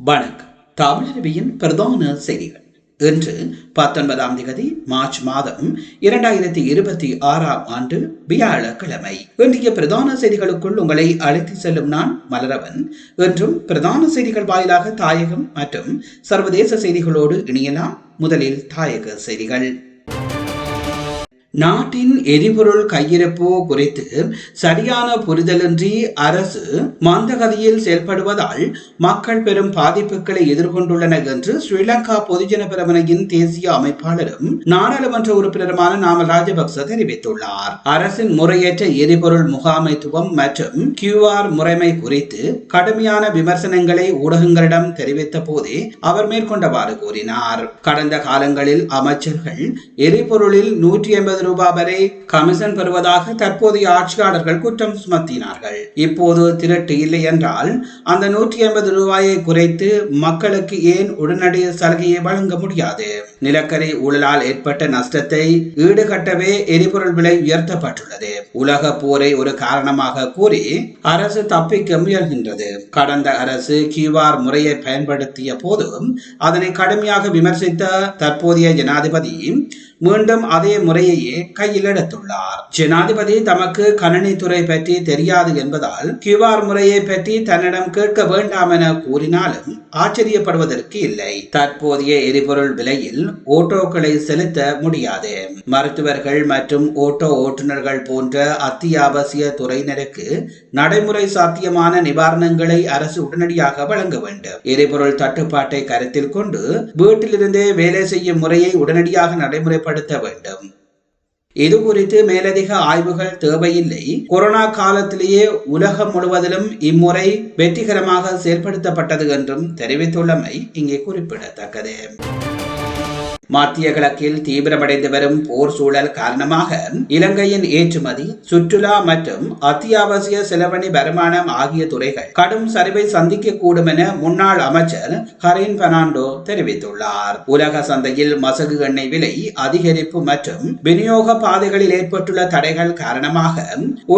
வணக்கம். தமிழருவியின் பிரதான செய்திகள். இன்று 19ஆம் தேதி மார்ச் மாதம் 2026 வியாழக்கிழமை. இன்றைய பிரதான செய்திகளுக்குள் உங்களை அழைத்து செல்லும் நான் மலரவன். இன்றும் பிரதான செய்திகள் வாயிலாக தாயகம் மற்றும் சர்வதேச செய்திகளோடு இணையலாம். முதலில் தாயக செய்திகள். நாட்டின் எரிபொருள் கையிருப்பு குறித்து சரியான புரிதலின்றி அரசு மந்தகதியில் செயல்படுவதால் மக்கள் பெரும் பாதிப்புகளை எதிர்கொண்டுள்ளனர் என்று ஸ்ரீலங்கா பொதுஜன பெரமுனையின் தேசிய அமைப்பாளரும் நாடாளுமன்ற உறுப்பினருமான நாமல் ராஜபக்ச தெரிவித்துள்ளார். அரசின் முறையற்ற எரிபொருள் முகாமைத்துவம் மற்றும் QR முறைமை குறித்து கடுமையான விமர்சனங்களை ஊடகங்களிடம் தெரிவித்த போதே அவர் மேற்கொண்டவாறு கூறினார். கடந்த காலங்களில் அமைச்சர்கள் எரிபொருளில் 180 ரூபாய் வரை கமிஷன் பெறுவதாக தற்போதைய ஆட்சியாளர்கள் குற்றம் சுமத்தினார்கள். இப்போது திரட்டு இல்லை என்றால் அந்த 180 ரூபாயை குறைத்து மக்களுக்கு ஏன் உடனடி சலுகையை வழங்க முடியாது? நிலக்கரி ஊழலால் ஏற்பட்ட நஷ்டத்தை ஈடுகட்டவே எரிபொருள் விலை உயர்த்தப்பட்டுள்ளது. உலக போரை ஒரு காரணமாக கூறி அரசு தப்பிக்க முயல்கின்றது. கடந்த அரசு QR முறையை பயன்படுத்திய போதும் அதனை கடுமையாக விமர்சித்த தற்போதைய ஜனாதிபதி மீண்டும் அதே முறையையே கையில் எடுத்துள்ளார். ஜனாதிபதி தமக்கு கணனித்துறை பற்றி தெரியாது என்பதால் QR முறையை பற்றி தன்னிடம் கேட்க வேண்டாம் என கூறினாலும் ஆச்சரியப்படுவதற்கு இல்லை. தற்போதைய எரிபொருள் விலையில் ஓட்டோக்களை செலுத்த முடியாது. மருத்துவர்கள் மற்றும் ஓட்டோ ஓட்டுநர்கள் போன்ற அத்தியாவசிய துறையினருக்கு நடைமுறை சாத்தியமான நிவாரணங்களை அரசு உடனடியாக வழங்க வேண்டும். எரிபொருள் தட்டுப்பாட்டை கருத்தில் கொண்டு வீட்டிலிருந்தே வேலை செய்யும் முறையை உடனடியாக நடைமுறைப்படுத்த வேண்டும். இது குறித்து மேலதிக ஆய்வுகள் தேவையில்லை. கொரோனா காலத்திலேயே உலகம் முழுவதிலும் இம்முறை வெற்றிகரமாக செயல்படுத்தப்பட்டது என்றும் தெரிவித்துள்ளமை இங்கே குறிப்பிடத்தக்கது. மத்திய கிழக்கில் தீவிரமடைந்து வரும் போர் சூழல் காரணமாக இலங்கையின் ஏற்றுமதி, சுற்றுலா மற்றும் அத்தியாவசிய செலவணி வருமானம் ஆகிய துறைகள் கடும் சரிவை சந்திக்க கூடும் என முன்னாள் அமைச்சர் ஹரின் பெர்னாண்டோ தெரிவித்துள்ளார். உலக சந்தையில் மசகு எண்ணெய் விலை அதிகரிப்பு மற்றும் விநியோக பாதைகளில் ஏற்பட்டுள்ள தடைகள் காரணமாக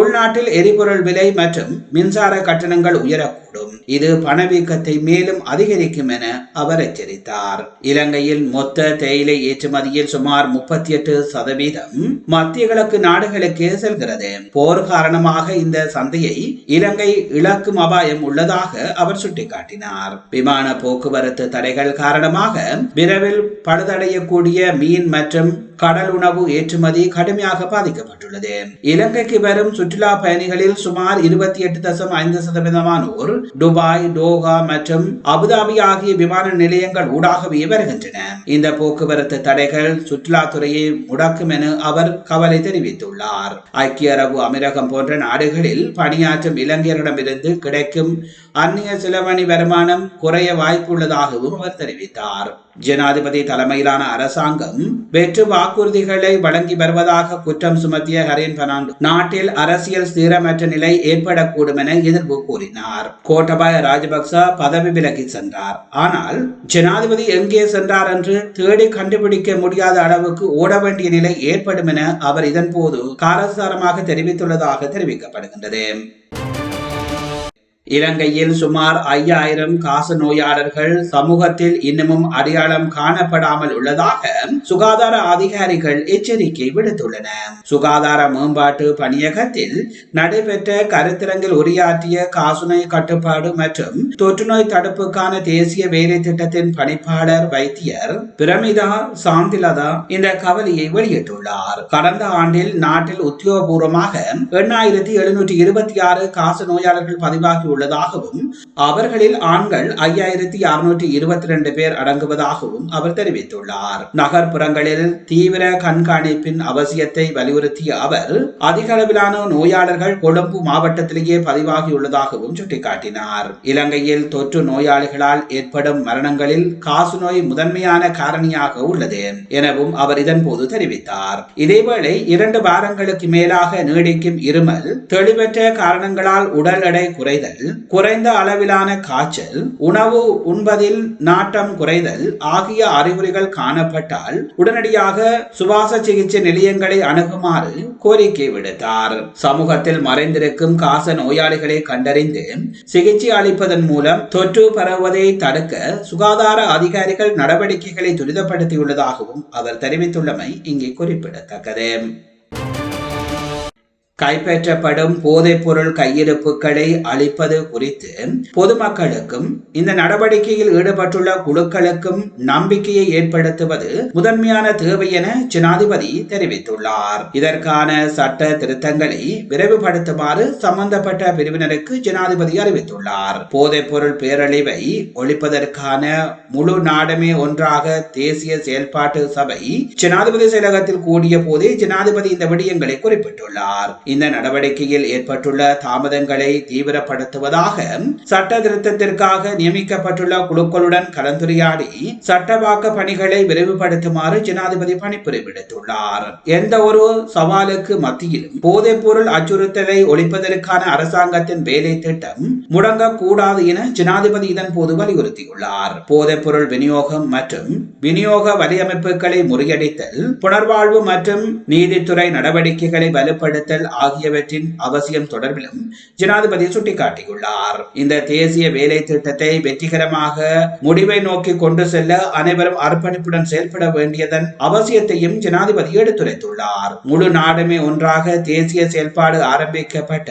உள்நாட்டில் எரிபொருள் விலை மற்றும் மின்சார கட்டணங்கள் உயரக்கூடும். இது பணவீக்கத்தை மேலும் அதிகரிக்கும் என அவர் எச்சரித்தார். இலங்கையில் மொத்த தேயிலை ஏற்றுமதியில் சுமார் 38% மத்திய கிழக்கு நாடுகளுக்கே செல்கிறது. போர் காரணமாக இந்த சந்தையை இலங்கை இழக்கும் அபாயம் உள்ளதாக அவர் சுட்டிக்காட்டினார். விமான போக்குவரத்து தடைகள் காரணமாக விரைவில் பழுதடையக்கூடிய மீன் மற்றும் கடல் உணவு ஏற்றுமதி கடுமையாக பாதிக்கப்பட்டுள்ளது. இலங்கைக்கு வரும் சுற்றுலா பயணிகளில் சுமார் 28.5% துபாய், டோஹா மற்றும் அபுதாபி ஆகிய விமான நிலையங்கள் ஊடாகவே வருகின்றன. இந்த போக்குவரத்து தடைகள் சுற்றுலாத்துறையை முடக்கும் என அவர் கவலை தெரிவித்துள்ளார். ஐக்கிய அரபு அமீரகம் போன்ற நாடுகளில் பணியாற்றும் இளைஞர்களிடமிருந்து கிடைக்கும் அந்நிய செலவணி வருமானம் குறைய வாய்ப்புள்ளதாகவும் அவர் தெரிவித்தார். ஜனாதிபதி தலைமையிலான அரசாங்கம் வெற்று வாக்குறுதிகளை வழங்கி வருவதாக குற்றம் சுமத்திய ஹரின் பெர்னாண்டோ நாட்டில் அரசியல் ஸ்திரமற்ற நிலை ஏற்படக்கூடும் என எதிர்ப்பு கூறினார். கோட்டபாய ராஜபக்ச பதவி விலகி சென்றார். ஆனால் ஜனாதிபதி எங்கே சென்றார் என்று தேடி கண்டுபிடிக்க முடியாத அளவுக்கு ஓட வேண்டிய நிலை ஏற்படும் என அவர் இதன் போது காரசாரமாக தெரிவித்துள்ளதாக தெரிவிக்கப்படுகின்றது. இலங்கையில் சுமார் 5000 காச நோயாளர்கள் சமூகத்தில் இன்னமும் அடையாளம் காணப்படாமல் உள்ளதாக சுகாதார அதிகாரிகள் எச்சரிக்கை விடுத்துள்ளனர். சுகாதார மேம்பாட்டு பணியகத்தில் நடைபெற்ற கருத்தரங்கில் உரையாற்றிய காசநோய் கட்டுப்பாடு மற்றும் தொற்றுநோய் தடுப்புக்கான தேசிய வேலை திட்டத்தின் பணிப்பாளர் வைத்தியர் பிரமிதா சாந்திலதா இந்த கவலையை வெளியிட்டுள்ளார். கடந்த ஆண்டில் நாட்டில் உத்தியோகபூர்வமாக 8726 காச நோயாளர்கள் பதிவாகி உள்ளதாகவும் அவர்களில் ஆண்கள் 5622 பேர் அடங்குவதாகவும் அவர் தெரிவித்துள்ளார். நகர்ப்புறங்களில் தீவிர கண்காணிப்பின் அவசியத்தை வலியுறுத்திய அவர் அதிக அளவிலான நோயாளர்கள் கொழும்பு மாவட்டத்திலேயே பதிவாகியுள்ளதாகவும் சுட்டிக்காட்டினார். இலங்கையில் தொற்று நோயாளிகளால் ஏற்படும் மரணங்களில் காசநோய் முதன்மையான காரணியாக உள்ளது எனவும் அவர் இதன் போது தெரிவித்தார். இதேவேளை 2 வாரங்களுக்கு மேலாக நீடிக்கும் இருமல், தெளிவற்ற காரணங்களால் உடல் எடை குறைதல், குறைதல், குறைந்த அளவிலான காய்ச்சல், உணவு உண்பதில் நாட்டம் குறைதல் ஆகிய அறிகுறிகள் காணப்பட்டால் உடனடியாக சுவாச சிகிச்சை நிலையங்களை அணுகுமாறு கோரிக்கை விடுத்தார். சமூகத்தில் மறைந்திருக்கும் காச நோயாளிகளை கண்டறிந்து சிகிச்சை அளிப்பதன் மூலம் தொற்று பரவுவதை தடுக்க சுகாதார அதிகாரிகள் நடவடிக்கைகளை துரிதப்படுத்தியுள்ளதாகவும் அவர் தெரிவித்துள்ளமை இங்கே குறிப்பிடத்தக்கது. கைப்பற்றப்படும் போதைப் பொருள் கையிருப்புகளை அளிப்பது குறித்து பொதுமக்களுக்கும் இந்த நடவடிக்கையில் ஈடுபட்டுள்ள குழுக்களுக்கும் நம்பிக்கையை ஏற்படுத்துவது முதன்மையான தேவை என ஜனாதிபதி தெரிவித்துள்ளார். இதற்கான சட்ட திருத்தங்களை விரைவுபடுத்துமாறு சம்பந்தப்பட்ட பிரிவினருக்கு ஜனாதிபதி அறிவித்துள்ளார். போதைப் பொருள் பேரழிவை ஒழிப்பதற்கான முழு நாடுமே ஒன்றாக தேசிய செயல்பாட்டு சபை ஜனாதிபதி செயலகத்தில் கூடிய போதே ஜனாதிபதி இந்த விடயங்களை குறிப்பிட்டுள்ளார். இந்த நடவடிக்கையில் ஏற்பட்டுள்ள தாமதங்களை தீவிரப்படுத்துவதாக சட்ட திருத்தத்திற்காக நியமிக்கப்பட்டுள்ள குழுக்களுடன் கலந்துரையாடி சட்டவாக்க பணிகளை விரைவுபடுத்துமாறு ஜனாதிபதி பணிப்புரை விடுத்துள்ளார். எந்த ஒரு சவாலுக்கு மத்தியிலும் போதைப் பொருள் அச்சுறுத்தலை ஒழிப்பதற்கான அரசாங்கத்தின் வேலை திட்டம் முடங்கக்கூடாது என ஜனாதிபதி இதன் போது வலியுறுத்தியுள்ளார். போதைப் பொருள் விநியோகம் மற்றும் விநியோக வலையமைப்புகளை முறியடித்தல், புனர்வாழ்வு மற்றும் நீதித்துறை நடவடிக்கைகளை வலுப்படுத்தல் ஆகியவற்றின் அவசியம் தொடர்பிலும் ஜனாதிபதி சுட்டிக்காட்டியுள்ளார். இந்த தேசிய வேலை திட்டத்தை வெற்றிகரமாக முடிவை நோக்கி கொண்டு செல்ல அனைவரும் அர்ப்பணிப்புடன் செயல்பட வேண்டியதன் அவசியத்தையும் ஜனாதிபதி எடுத்துரைத்துள்ளார். முழு நாடுமே ஒன்றாக தேசிய செயல்பாடு ஆரம்பிக்கப்பட்ட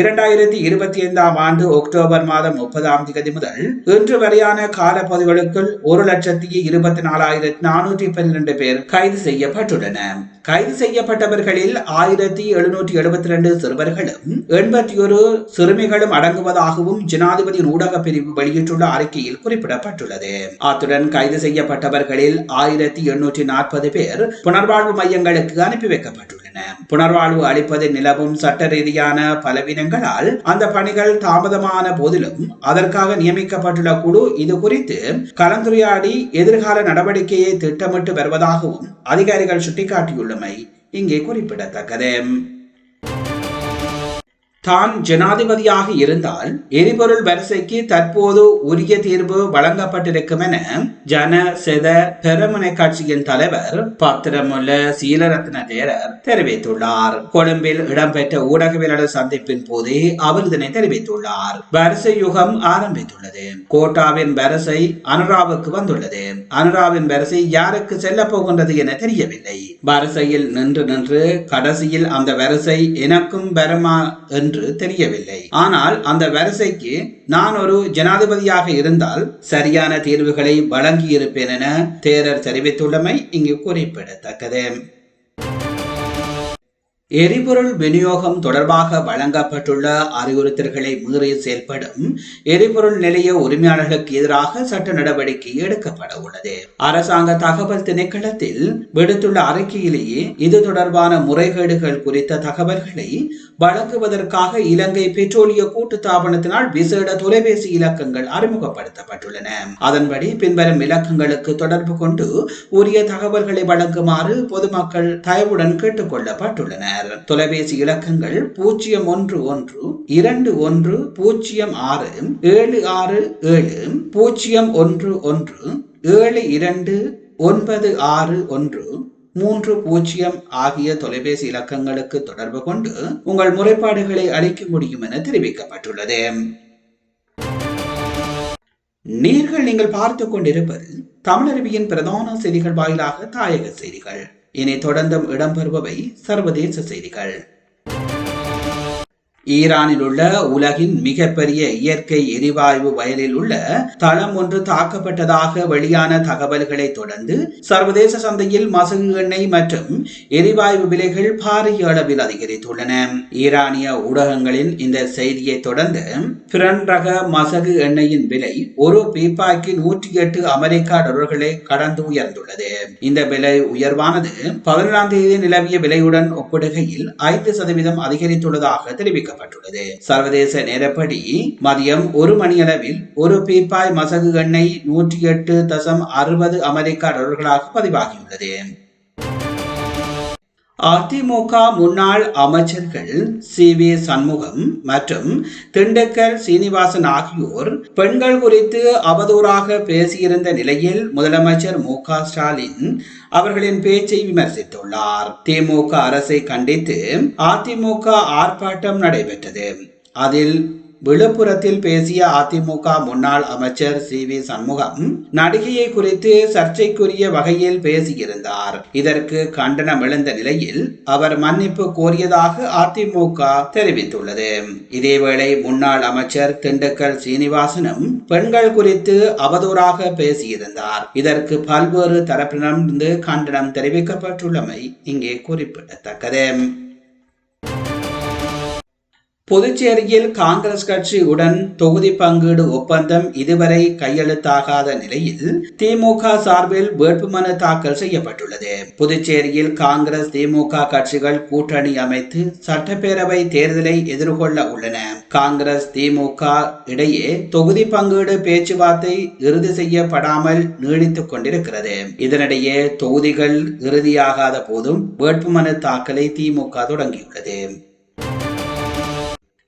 2025 ஆண்டு அக்டோபர் மாதம் 30 முதல் இன்று வரையான காலப்பகுதிகளுக்குள் 1,24,412 பேர் கைது செய்யப்பட்டுள்ளனர். கைது செய்யப்பட்டவர்களில் 1772 சிறுவர்களும் 81 சிறுமிகளும் அடங்குவதாகவும் ஜனாதிபதியின் ஊடக பிரிவு வெளியிட்டுள்ள அறிக்கையில் குறிப்பிடப்பட்டுள்ளது. அத்துடன் கைது செய்யப்பட்டவர்களில் 1840 பேர் புனர்வாழ்வு மையங்களுக்கு அனுப்பி வைக்கப்பட்டுள்ளனர். புனர்வாழ்வு அளிப்பதில் நிலவும் சட்ட ரீதியான பலவீனங்களால் அந்த பணிகள் தாமதமான போதிலும் அதற்காக நியமிக்கப்பட்டுள்ள குழு இது குறித்து கலந்துரையாடி எதிர்கால நடவடிக்கையை திட்டமிட்டு வருவதாகவும் அதிகாரிகள் சுட்டிக்காட்டியுள்ளமை இங்கே குறிப்பிடத்தக்கது. தான் ஜனாதிபதியாக இருந்தால் எரிபொருள் வரிசைக்கு தற்போது உரிய தீர்வு வழங்கப்பட்டிருக்கும் என ஜன செத பெரமுனை கட்சியின் தலைவர் பத்திரமுல்ல சீலரத்ன தேரர் தெரிவித்துள்ளார். கொழும்பில் இடம்பெற்ற ஊடகவியலாளர் சந்திப்பின் போதே அவர் இதனை தெரிவித்துள்ளார். வரிசை யுகம் ஆரம்பித்துள்ளது. கோட்டாவின் வரிசை அனுராவுக்கு வந்துள்ளது. அனுராவின் வரிசை யாருக்கு செல்ல போகின்றது என தெரியவில்லை. வரிசையில் நின்று நின்று கடைசியில் அந்த வரிசை எனக்கும் வருமா என்று தெரியவில்லை. ஆனால் அந்த வரிசைக்கு நான் ஒரு ஜனாதிபதியாக இருந்தால் சரியான தீர்வுகளை வழங்கியிருப்பேன் என தேரர் தெரிவித்துள்ளமை இங்கு குறிப்பிடத்தக்கது. எரிபொருள் விநியோகம் தொடர்பாக வழங்கப்பட்டுள்ள அறிவுறுத்தல்களை மீறி செயல்படும் எரிபொருள் நிலைய உரிமையாளர்களுக்கு எதிராக சட்ட நடவடிக்கை எடுக்கப்பட உள்ளது. அரசாங்க தகவல் திணைக்களத்தில் விடுத்துள்ள அறிக்கையிலேயே இது தொடர்பான முறைகேடுகள் குறித்த தகவல்களை வழங்குவதற்காக இலங்கை பெட்ரோலிய கூட்டுத்தாபனத்தினால் விசேட தொலைபேசி இலக்கங்கள் அறிமுகப்படுத்தப்பட்டுள்ளன. அதன்படி பின்வரும் இலக்கங்களுக்கு தொடர்பு கொண்டு உரிய தகவல்களை வழங்குமாறு பொதுமக்கள் தயவுடன் கேட்டுக் கொள்ளப்பட்டுள்ளனர். தொலைபேசி இலக்கங்கள் 011-211-76721-729613 ஆகிய தொலைபேசி இலக்கங்களுக்கு தொடர்பு கொண்டு உங்கள் முறைப்பாடுகளை அளிக்க முடியும் என தெரிவிக்கப்பட்டுள்ளது. நீங்கள் பார்த்துக் கொண்டிருப்பது தமிழருவியின் பிரதான செய்திகள் வாயிலாக தாயக செய்திகள். இனி தொடர்ந்தும் இடம்பெறுபவை சர்வதேச செய்திகள். ஈரானில் உள்ள உலகின் மிகப்பெரிய இயற்கை எரிவாயு வயலில் உள்ள தளம் ஒன்று தாக்கப்பட்டதாக வெளியான தகவல்களை தொடர்ந்து சர்வதேச சந்தையில் மசகு எண்ணெய் மற்றும் எரிவாயு விலைகள் பாரிய அளவில் அதிகரித்துள்ளன. ஈரானிய ஊடகங்களின் இந்த செய்தியை தொடர்ந்து பிறன் ரக மசகு எண்ணெயின் விலை ஒரு பீப்பாய்க்கு 108 அமெரிக்கா டாலர்களை கடந்து உயர்ந்துள்ளது. இந்த விலை உயர்வானது 17ஆம் தேதி நிலவிய விலையுடன் ஒப்பிடுகையில் 5% அதிகரித்துள்ளதாக தெரிவிக்கப்பட்டது. சர்வதேச நேரப்படி மதியம் 1 மணியளவில் ஒரு பீப்பாய் மசகு எண்ணெய் 108.60 அமெரிக்கா டாலர்களாக பதிவாகியுள்ளது. அதிமுக முன்னாள் அமைச்சர்கள் சி.வி. சண்முகம் மற்றும் திண்டுக்கல் சீனிவாசன் ஆகியோர் பெண்கள் குறித்து அவதூறாக பேசியிருந்த நிலையில் முதலமைச்சர் மு.க.ஸ்டாலின் அவர்களின் பேச்சை விமர்சித்துள்ளார். திமுக அரசை கண்டித்து அதிமுக ஆர்ப்பாட்டம் நடைபெற்றது. அதில் விழுப்புரத்தில் பேசிய அதிமுக முன்னாள் அமைச்சர் சி.வி. சண்முகம் நடிகையை குறித்து சர்ச்சைக்குரிய வகையில் பேசியிருந்தார். இதற்கு கண்டனம் எழுந்த நிலையில் அவர் மன்னிப்பு கோரியதாக அதிமுக தெரிவித்துள்ளது. இதேவேளை முன்னாள் அமைச்சர் திண்டுக்கல் சீனிவாசனும் பெண்கள் குறித்து அவதூறாக பேசியிருந்தார். இதற்கு பல்வேறு தரப்பினரிடமிருந்து கண்டனம் தெரிவிக்கப்பட்டுள்ளமை இங்கே குறிப்பிடத்தக்கது. புதுச்சேரியில் காங்கிரஸ் கட்சியுடன் தொகுதி பங்கீடு ஒப்பந்தம் இதுவரை கையெழுத்தாகாத நிலையில் திமுக சார்பில் வேட்புமனு தாக்கல் செய்யப்பட்டுள்ளது. புதுச்சேரியில் காங்கிரஸ் திமுக கட்சிகள் கூட்டணி அமைத்து சட்டப்பேரவை தேர்தலை எதிர்கொள்ள உள்ளன. காங்கிரஸ் திமுக இடையே தொகுதி பங்கீடு பேச்சுவார்த்தை இறுதி செய்யப்படாமல் நீடித்துக் கொண்டிருக்கிறது. இதனிடையே தொகுதிகள் இறுதியாகாத போதும் வேட்புமனு தாக்கலை திமுக தொடங்கியுள்ளது.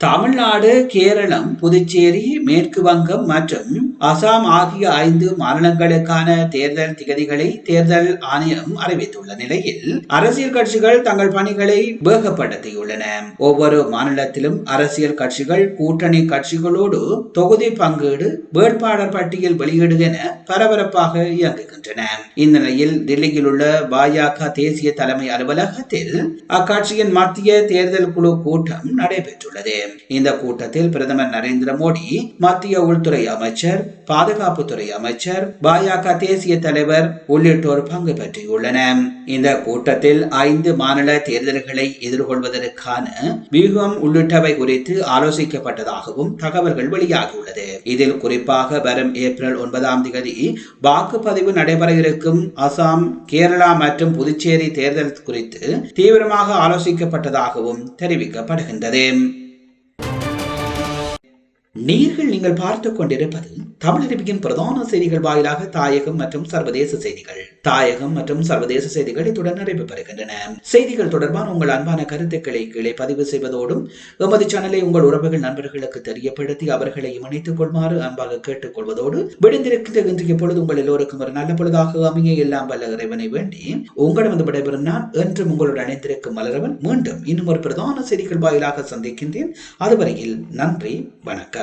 தமிழ்நாடு, கேரளம், புதுச்சேரி, மேற்கு வங்கம் மற்றும் அசாம் ஆகிய 5 மாநிலங்களுக்கான தேர்தல் திகதிகளை தேர்தல் ஆணையம் அறிவித்துள்ள நிலையில் அரசியல் கட்சிகள் தங்கள் பணிகளை வேகப்படுத்தியுள்ளன. ஒவ்வொரு மாநிலத்திலும் அரசியல் கட்சிகள் கூட்டணி கட்சிகளோடு தொகுதி பங்கீடு, வேட்பாளர் பட்டியல் வெளியீடு என பரபரப்பாக இயங்குகின்றன. இந்நிலையில் தில்லியில் உள்ள பாஜக தேசிய தலைமை அலுவலகத்தில் அக்கட்சியின் மத்திய தேர்தல் குழு கூட்டம் நடைபெற்றுள்ளது. இந்த கூட்டத்தில் பிரதமர் நரேந்திர மோடி, மத்திய உள்துறை அமைச்சர், பாதுகாப்புத்துறை அமைச்சர், பாஜக தேசிய தலைவர் உள்ளிட்டோர் பங்கு பெற்றுள்ளனர். இந்த கூட்டத்தில் 5 மாநில தேர்தல்களை எதிர்கொள்வதற்கான வியூகம் உள்ளிட்டவை குறித்து ஆலோசிக்கப்பட்டதாகவும் தகவல்கள் வெளியாகியுள்ளது. இதில் குறிப்பாக வரும் ஏப்ரல் 9ஆம் தேதி வாக்குப்பதிவு நடைபெற இருக்கும் அசாம், கேரளா மற்றும் புதுச்சேரி தேர்தல் குறித்து தீவிரமாக ஆலோசிக்கப்பட்டதாகவும் தெரிவிக்கப்படுகின்றது. நீங்கள் பார்த்துக் கொண்டிருப்பது தமிழறிவியின் பிரதான செய்திகள் வாயிலாக தாயகம் மற்றும் சர்வதேச செய்திகள். தாயகம் மற்றும் சர்வதேச செய்திகள் இத்துடன் நிறைவு பெறுகின்றன. செய்திகள் தொடர்பான உங்கள் அன்பான கருத்துக்களை கீழே பதிவு செய்வதோடும் எமது சேனலை உங்கள் உறவுகள் நண்பர்களுக்கு தெரியப்படுத்தி அவர்களை இணைத்துக் கொள்மாறு அன்பாக கேட்டுக் கொள்வதோடு விடுந்திருக்கின்ற இன்றைய பொழுது உங்கள் எல்லோருக்கும் ஒரு நல்ல பொழுதாக அமைய எல்லாம் வல்ல இறைவனை வேண்டி உங்களிடம் விடைபெறும் நான் என்றும் உங்களுடன் அணைந்திருக்கும் மலரவன் மீண்டும் இன்னும் ஒரு பிரதான செய்திகள் வாயிலாக சந்திக்கின்றேன். அதுவரையில் நன்றி, வணக்கம்.